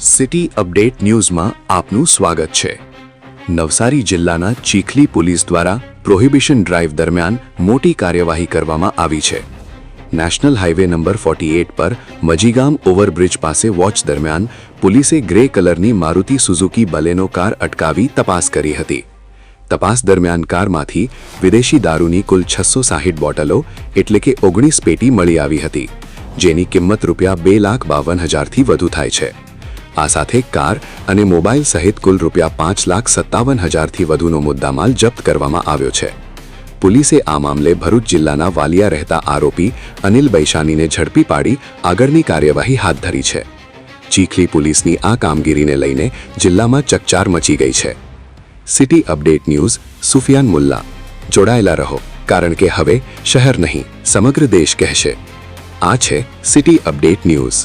City update ન્યૂઝમાં આપનું સ્વાગત છે। નવસારી જિલ્લાના ચીખલી પોલીસ દ્વારા પ્રોહિબિશન ડ્રાઈવ દરમિયાન મોટી કાર્યવાહી કરવામાં આવી છે। નેશનલ હાઈવે નંબર 48 પર મજીગામ ઓવરબ્રિજ પાસે વોચ દરમિયાન પોલીસે ગ્રે કલરની મારુતિ સુઝુકી બલેનો કાર અટકાવી તપાસ કરી હતી। તપાસ દરમિયાન કારમાંથી વિદેશી દારૂની કુલ 660 બોટલો એટલે કે 19 પેટી મળી આવી હતી, જેની કિંમત રૂપિયા 2,52,000થી વધુ થાય છે। આ સાથે કાર અને મોબાઈલ સહિત કુલ રૂપિયા 5,57,000થી વધુનો મુદ્દામાલ જપ્ત કરવામાં આવ્યો છે। પોલીસે આ મામલે ભરૂચ જિલ્લાના વાલિયા રહેતા આરોપી અનિલ બૈશાનીને ઝડપી પાડી આગળની કાર્યવાહી હાથ ધરી છે। ચીખલી પોલીસની આ કામગીરીને લઈને જિલ્લામાં ચકચાર મચી ગઈ છે। City update news Sufiyan Mulla, જોડાયેલા રહો, કારણ કે હવે શહેર નહીં સમગ્ર દેશ કહેશે। આ છે સિટી અપડેટ ન્યૂઝ।